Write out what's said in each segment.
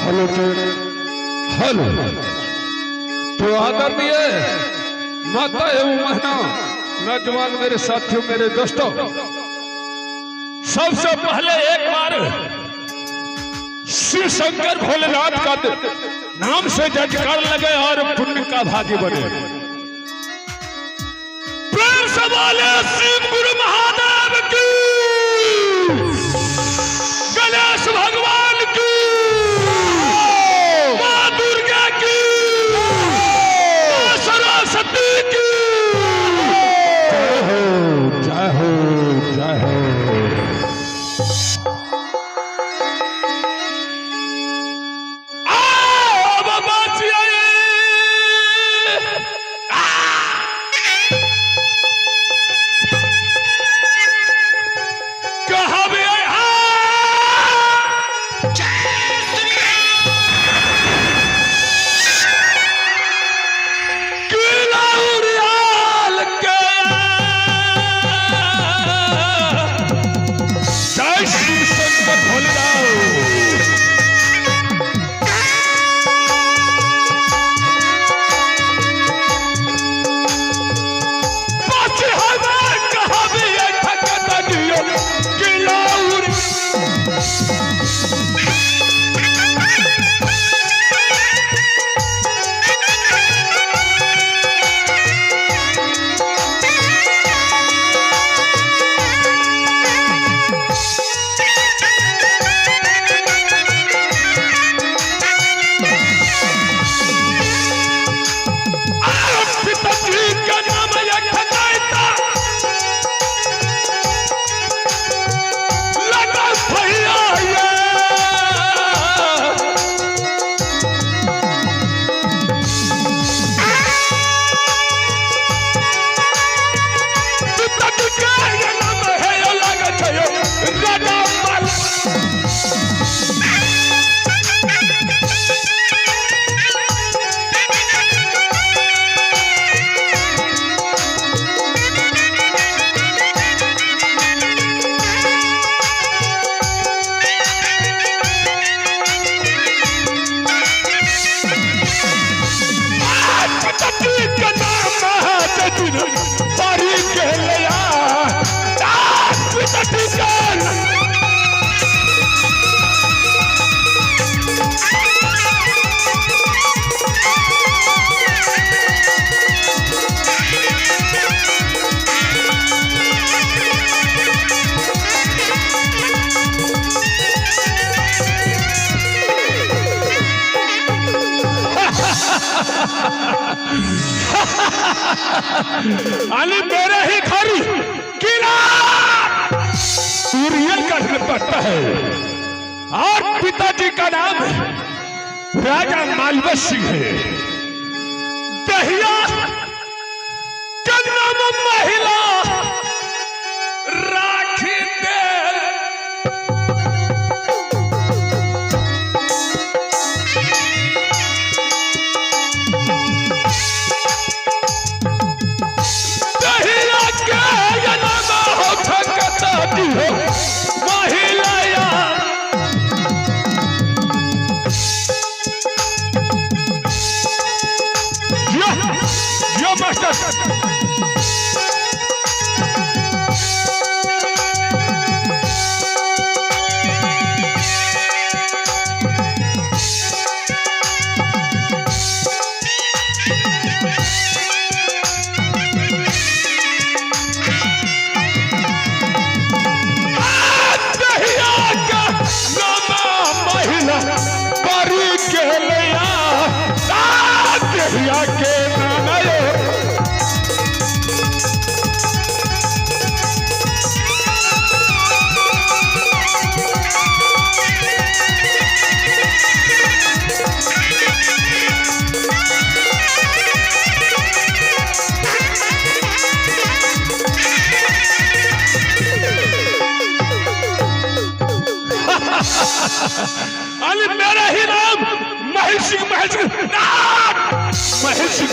Hello hello. तो आदरणीय माता एवं महना नौजवान मेरे साथियों मेरे दोस्तों, सबसे पहले एक बार शिव शंकर भोलेनाथ का नाम से जयकार लगे और पुण्य का भागी बने। प्रेम से बोले शिव गुरु महादेव की, गणेश भगवान की, मां दुर्गा की, सरस्वती की जय हो जय हो। अली मेरे ही घर किला सूर्यगढ़ में पड़ता है और पिताजी का नाम राजा मालवत सिंह है। दहिया जन्म महिला राखी दे अली मेरा ही नाम महेश सिंह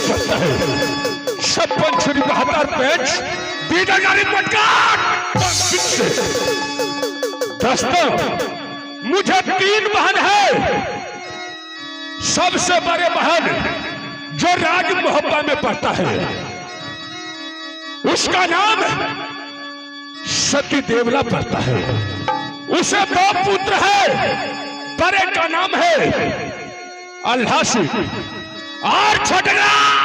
पड़ता है। 56 छुरी 72 पेंच बीजागारी पटकाट। दोस्तों मुझे 3 बहन है सबसे बड़े बहन जो राज मोहब्बा में पड़ता है उसका नाम सती देवला पड़ता है। उसे 2 पुत्र है, बड़े का नाम है अल्लाह सिंह और छोटे नाम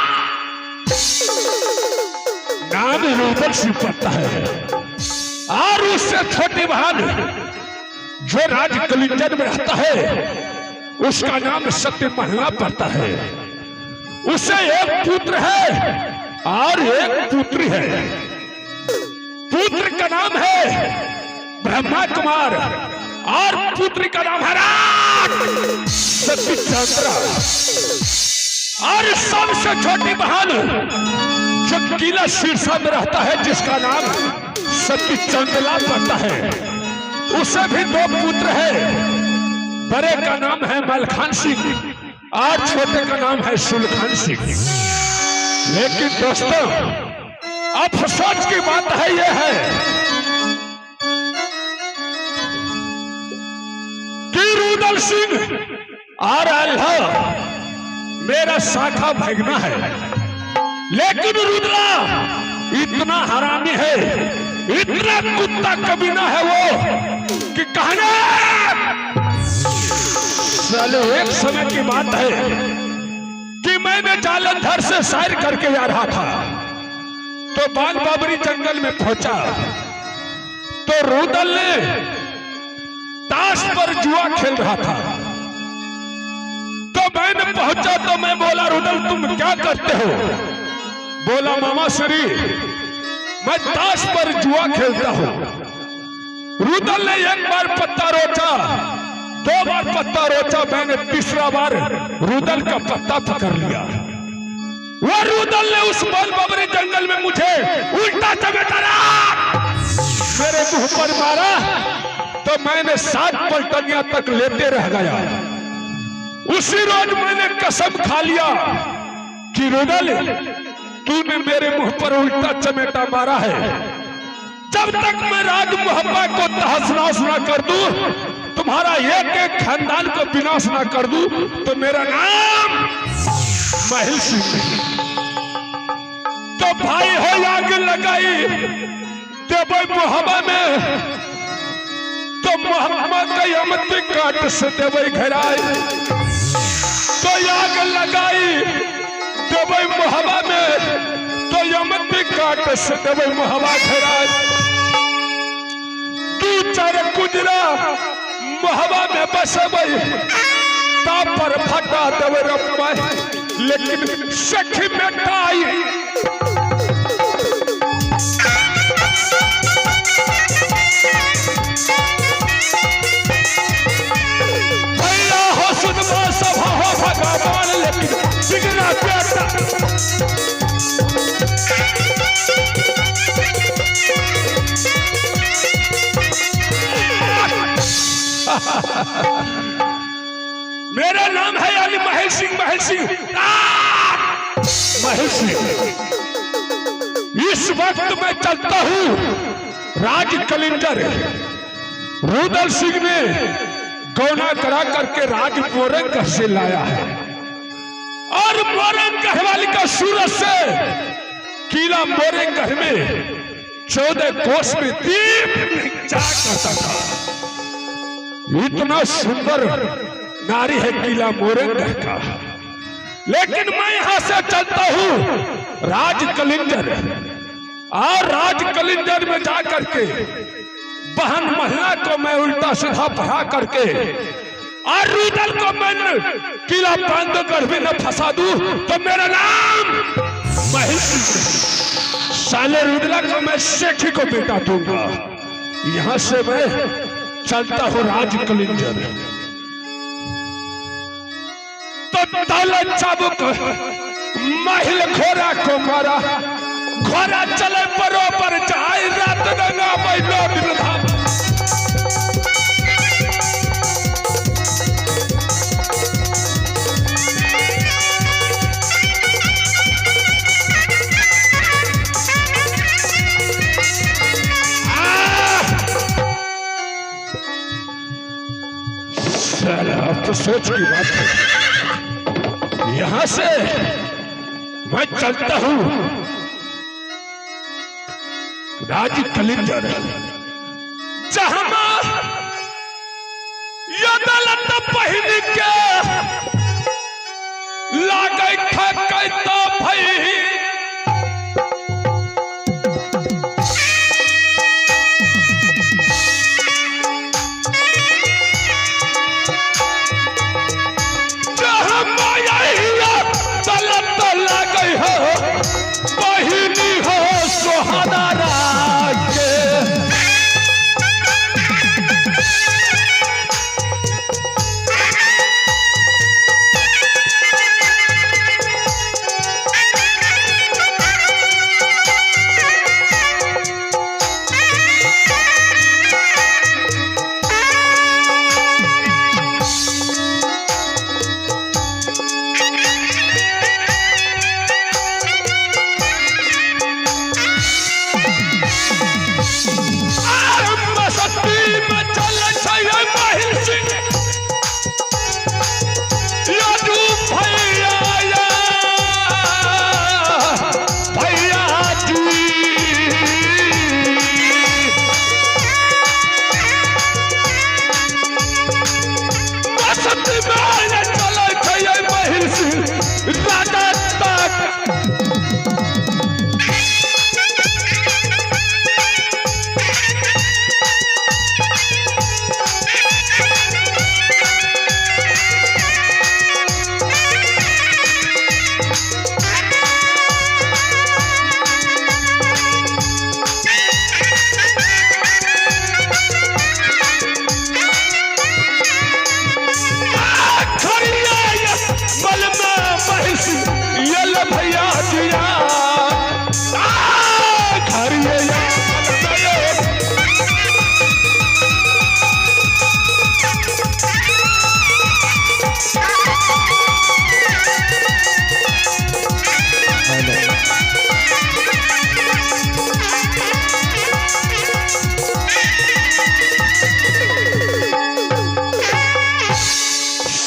रुदल सिंह पड़ता है। और उससे छोटी बहन जो राज कलिंजर में रहता है उसका नाम सत्य महला पड़ता है। उसे 1 पुत्र है और 1 पुत्री है। पुत्र का नाम है ब्रह्मा कुमार और पुत्री का नाम है सती चंद्रा। और सबसे छोटी बहन जो किला शीर्षा में रहता है जिसका नाम सती चंद्रला पड़ता है, उसे भी 2 पुत्र है। बड़े का नाम है मलखान सिंह और छोटे का नाम है सुलखान सिंह। लेकिन दोस्तों अफसोस की बात है यह है कि रुदल सिंह और अल्लाह मेरा शाखा भगना है, लेकिन रुद्रा इतना हरामी है, इतना कुत्ता कमीना है वो कि कहना चलो। एक समय की बात है कि मैंने जालंधर से सैर करके आ रहा था तो बाल बाबरी जंगल में पहुंचा तो रुदल ने ताश पर जुआ खेल रहा था। तो मैंने पहुंचा तो मैं बोला रुदल तुम क्या करते हो? बोला मामा श्री मैं ताश पर जुआ खेलता हूं। रुदल ने 1 बार पत्ता रोचा, 2 बार पत्ता रोचा, मैंने 3रा बार रुदल का पत्ता पकड़ लिया। वो रुदल ने उस बाल बाबरी जंगल में मुझे उल्टा चमेटा मेरे मुंह पर मारा तो मैंने 7 पलटनियां तक लेते रह गया। उसी रोज मैंने कसम खा लिया कि रुदल तूने मेरे मुंह पर उल्टा चमेटा मारा है, जब तक मैं राज मोहब्बा को तहस नहस न कर दूं, तुम्हारा एक खानदान को विनाश ना कर दूं, तो मेरा नाम महल सिंह। तो भाई हो आग लगाई देवे मोहब्बा में, तो मोहब्बत कयामती काट से देवे घेराई। तो आग लगाई देवे मोहब्बा में, तो यमती काट से देवे मोहब्बा घेराई। तू चार गुजरा मोहब्बा में बसबई पर फटा देवे रब्बा, लेकिन सखी बेटाई भैया हो सुनवा सभा हो भगवान, लेकिन बिगड़ा बेटा मेरा नाम है यानी महल सिंह। महल सिंह महल सिंह इस वक्त मैं चलता हूं राज कलिंजर। रुदल सिंह ने गौना करा करके राज मोरंग से लाया है और मोरंग वाली का सूरज से किला मोरंग में 14 कोस में दीप जाग करता था। इतना सुंदर नारी है किला मोरंग का। लेकिन मैं यहां से चलता हूं राज कलिंजर और राज कलिंजर में जाकर के बहन महिला को मैं उल्टा सीधा पढ़ा करके और रुदल को मैं किला पांडवगढ़ में न फंसा दूं तो मेरा नाम महल सिंह। साले रुदला को मैं सेठी को बेटा दूंगा। यहां से मैं चलता हूं राज कलिंजर। तो ताला चाबुक महिल घोड़ा को मारा, घोड़ा चले बरोबर जाए रात रंगा बैलो दिन धाम। तो सोच की बात है। यहां से मैं चलता हूं राज कलिंजर, जहां यदलत पहन के लागे ठकैता भई।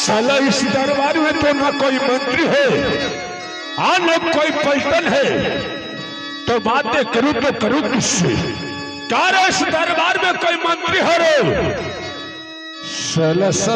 साला इस दरबार में तो ना कोई मंत्री है और न कोई पलटन है, तो बातें करूं तो करूं किससे? क्या इस दरबार में कोई मंत्री है रे? साला